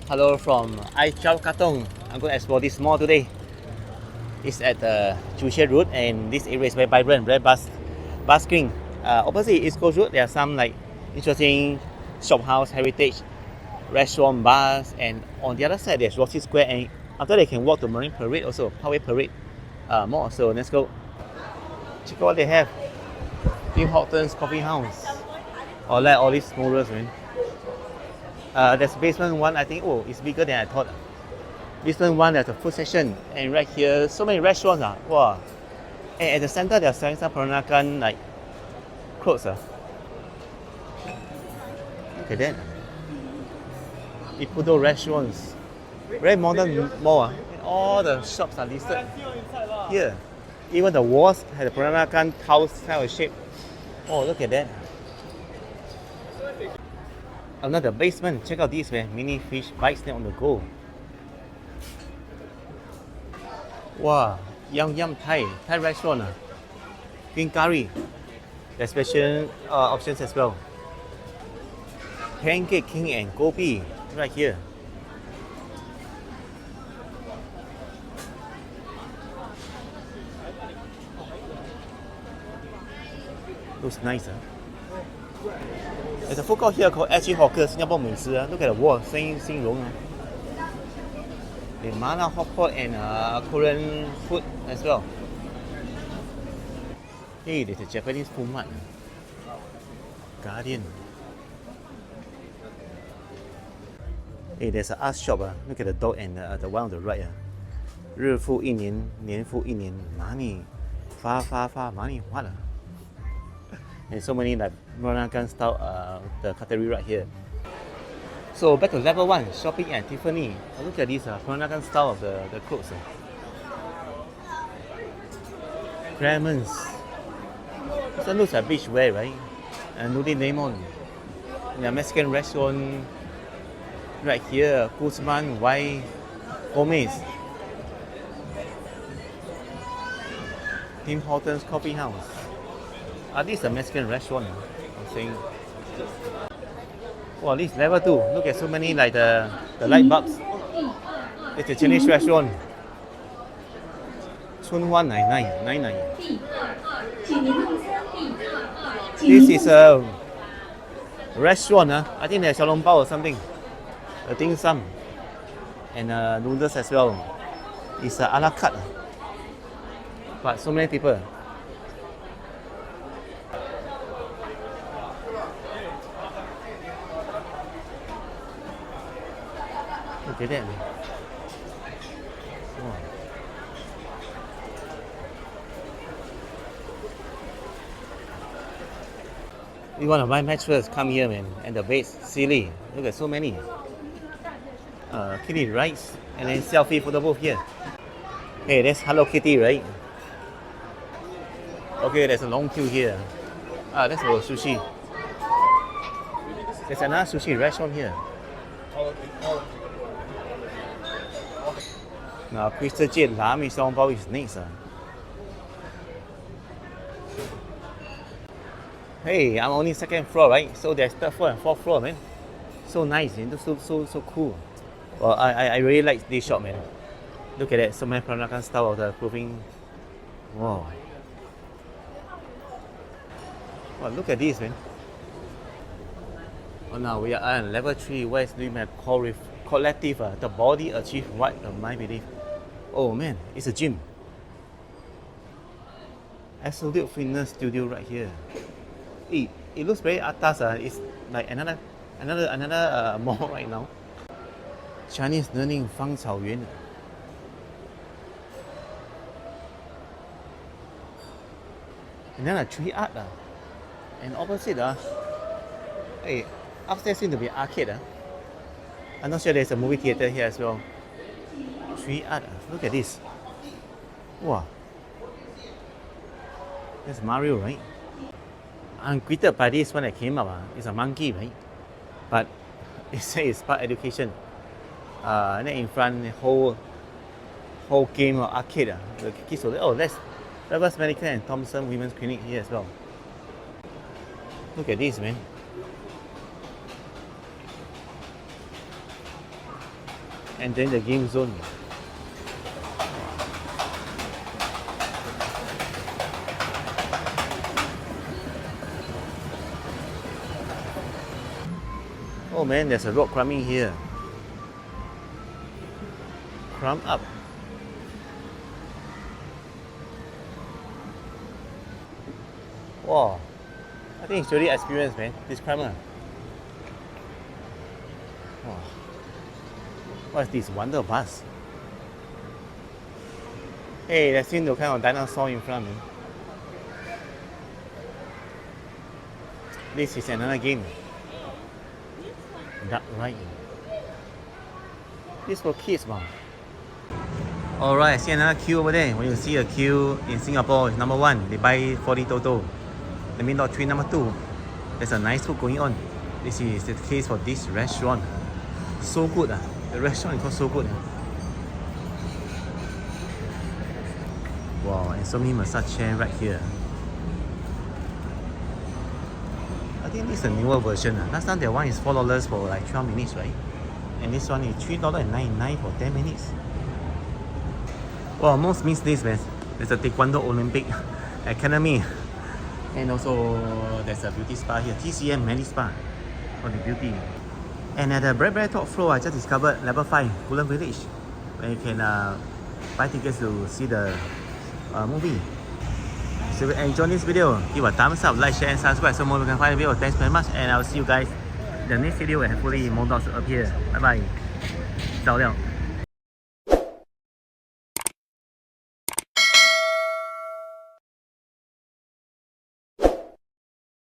Hello from I12 Katong. I'm going to explore this mall today. It's at Chuche Road, and this area is very vibrant, very bustling. Opposite East Coast Road, there are some like interesting shop house, heritage, restaurant, bars, and on the other side there's Rossi Square, and after they can walk to Marine Parade also, Parkway Parade Mall. So let's go check out what they have. Tim Hortons Coffee House. Or like all these smallers, man. There's basement one, I think, oh, it's bigger than I thought. Basement one, there's a food section, and right here, so many restaurants. Wow. And at the center, they're selling some Peranakan like clothes. Look at that. Ipudo restaurants. Very modern mall. And all the shops are listed here. Even the walls have a Peranakan house kind of shape. Oh, look at that. Another basement. Check out these, man. Mini fish bites there on the go. Wow, Yum Thai restaurant. Green curry. There's special options as well. Pancake King and Gobi right here. Looks nice. There's a food court here called SG Hawker Singapore 美食. Look at the wall, 兴隆. The Mala hot pot and Korean food as well. Hey, there's a Japanese food mart. Guardian. Hey, there's an art shop. Look at the dog and the one on the right. 日复一年，年复一年，哪里发哪里花了? And so many like Peranakan style the cutlery right here. So back to level 1, shopping at Tiffany. Look at this Peranakan style of the clothes. Clemens. This one looks like beach wear, right? And Nudie Lemon. The Mexican restaurant right here. Guzman, Y. Gomez. Tim Hortons Coffee House. This is a Mexican restaurant, I'm saying. Wow, this is level 2. Look at so many like the light bulbs. It's a Chinese restaurant. 春花奶奶. This is a restaurant. I think there's xiaolongbao or something. A dim sum. And noodles as well. It's a la carte. But so many people. Look at that. Wow. You want to buy mattress? Come here, man. And the beds, silly. Look at so many. Kitty rides and then selfie photo booth here. Hey, that's Hello Kitty, right? Okay, there's a long queue here. That's for sushi. There's another sushi restaurant here. Now, Crystal Jade Lami Xiaolongbao is next. Hey, I'm only second floor, right? So there's third floor and fourth floor, man. So nice, man. So cool. Well, I really like this shop, man. Look at that, so many Peranakan style of the clothing. Wow. Wow, look at this, man. Oh, now we are on level 3. Where is the collective? The body achieve what? My belief. Oh man, it's a gym. Absolute Fitness Studio right here. It looks very atas. It's like another mall right now. Chinese Learning 芳草园. And then a tree art. And opposite, hey, upstairs seems to be arcade. I'm not sure there's a movie theater here as well. Tree art. Look at this. Wow. That's Mario, right? I'm greeted by this when I came up. It's a monkey, right? But it says it's part education. And then in front, the whole game of arcade. The kids will, oh, that's Rivers Medical and Thompson Women's Clinic here as well. Look at this, man. And then the game zone. Oh man, there's a rock climbing here. Climb up. Wow, I think it's really experienced, man, this climber. Wow. What is this? Wonder bus? Hey, there's seen the kind of dinosaur in front, man. This is another game. Duck Ride. This for kids, man. Alright, I see another queue over there. When you see a queue in Singapore, it's number 1, they buy 40 Toto. That means not 3, number 2. There's a nice food going on. This is the case for this restaurant. So good. The restaurant is called So Good. Wow, and so many massage chairs right here. I think this is a newer version. Last time that one is $4 for like 12 minutes, right? And this one is $3.99 for 10 minutes. Well, I almost missed this, man. There's a Taekwondo Olympic Academy. And also there's a beauty spa here. TCM Medi Spa for the beauty. And at the very top floor, I just discovered level 5, Woodland Village, where you can buy tickets to see the movie. So if you enjoyed this video, give a thumbs up, like, share and subscribe so more you can find the video. Thanks very much, and I'll see you guys in the next video, and hopefully more dogs will appear. Bye bye. Ciao liao.